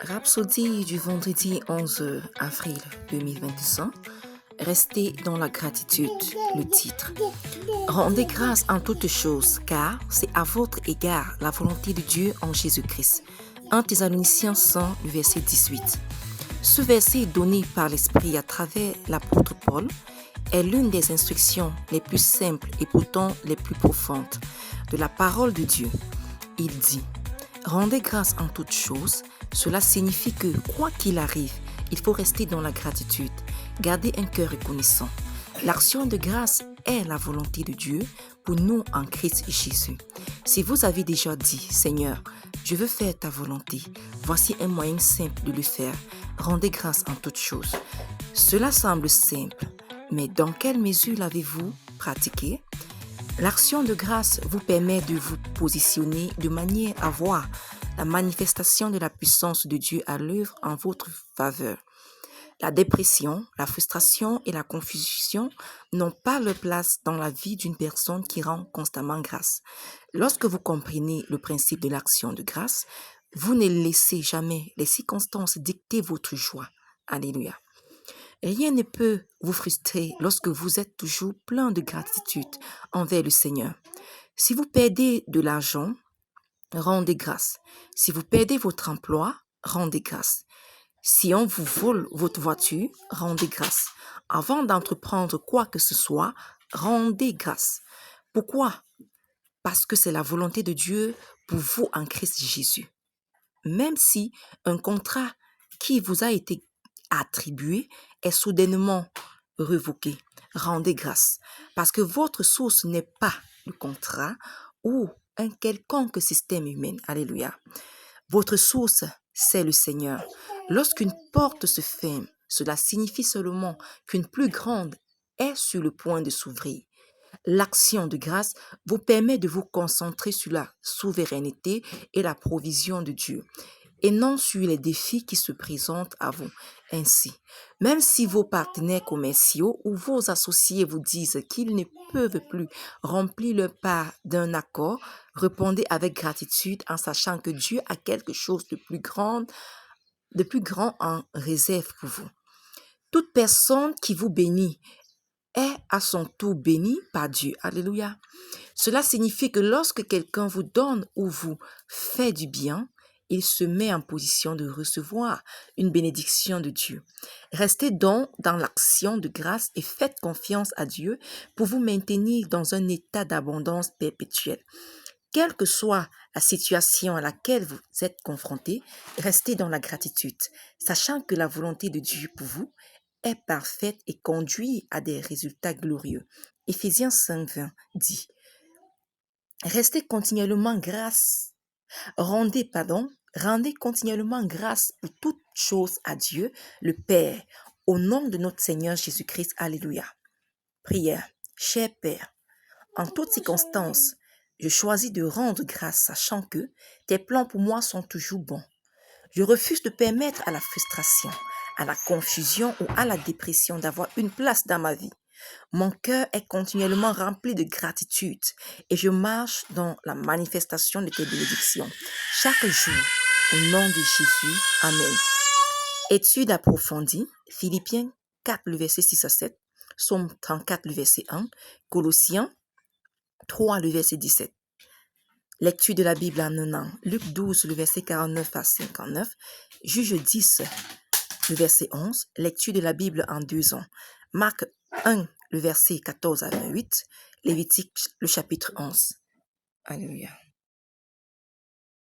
Rhapsodie du vendredi 11 avril 2025. Restez dans la gratitude, le titre. Rendez grâce en toutes choses, car c'est à votre égard la volonté de Dieu en Jésus-Christ. 1 Thessaloniciens 100, le verset 18. Ce verset donné par l'Esprit à travers l'apôtre Paul est l'une des instructions les plus simples et pourtant les plus profondes de la parole de Dieu. Il dit: rendez grâce en toutes choses. Cela signifie que, quoi qu'il arrive, il faut rester dans la gratitude, garder un cœur reconnaissant. L'action de grâce est la volonté de Dieu pour nous en Christ Jésus. Si vous avez déjà dit: Seigneur, je veux faire ta volonté, voici un moyen simple de le faire. Rendez grâce en toutes choses. Cela semble simple, mais dans quelle mesure l'avez-vous pratiqué? L'action de grâce vous permet de vous positionner de manière à voir la manifestation de la puissance de Dieu à l'œuvre en votre faveur. La dépression, la frustration et la confusion n'ont pas leur place dans la vie d'une personne qui rend constamment grâce. Lorsque vous comprenez le principe de l'action de grâce, vous ne laissez jamais les circonstances dicter votre joie. Alléluia. Rien ne peut vous frustrer lorsque vous êtes toujours plein de gratitude envers le Seigneur. Si vous perdez de l'argent, rendez grâce. Si vous perdez votre emploi, rendez grâce. Si on vous vole votre voiture, rendez grâce. Avant d'entreprendre quoi que ce soit, rendez grâce. Pourquoi? Parce que c'est la volonté de Dieu pour vous en Christ Jésus. Même si un contrat qui vous a été attribué est soudainement révoqué, rendez grâce. Parce que votre source n'est pas le contrat ou un quelconque système humain. Alléluia. Votre source, c'est le Seigneur. Lorsqu'une porte se ferme, cela signifie seulement qu'une plus grande est sur le point de s'ouvrir. L'action de grâce vous permet de vous concentrer sur la souveraineté et la provision de Dieu, et non sur les défis qui se présentent à vous. Ainsi, même si vos partenaires commerciaux ou vos associés vous disent qu'ils ne peuvent plus remplir leur part d'un accord, répondez avec gratitude en sachant que Dieu a quelque chose de plus grand en réserve pour vous. Toute personne qui vous bénit est à son tour bénie par Dieu. Alléluia. Cela signifie que lorsque quelqu'un vous donne ou vous fait du bien, il se met en position de recevoir une bénédiction de Dieu. Restez donc dans l'action de grâce et faites confiance à Dieu pour vous maintenir dans un état d'abondance perpétuelle. Quelle que soit la situation à laquelle vous êtes confronté, restez dans la gratitude, sachant que la volonté de Dieu pour vous est parfaite et conduit à des résultats glorieux. Éphésiens 5:20 dit: Restez continuellement grâce. Rendez continuellement grâce pour toutes choses à Dieu, le Père, au nom de notre Seigneur Jésus-Christ. Alléluia. Prière. Cher Père, en toutes circonstances, je choisis de rendre grâce, sachant que tes plans pour moi sont toujours bons. Je refuse de permettre à la frustration, à la confusion ou à la dépression d'avoir une place dans ma vie. Mon cœur est continuellement rempli de gratitude et je marche dans la manifestation de tes bénédictions chaque jour, au nom de Jésus. Amen. Étude approfondie, Philippiens 4, le verset 6 à 7, Psaume 34, le verset 1, Colossiens 3, le verset 17. Lecture de la Bible en un an, Luc 12, le verset 49 à 59, Juge 10, le verset 11, lecture de la Bible en 2 ans, Marc 1, le verset 14 à 28, Lévitique, le chapitre 11. Alléluia.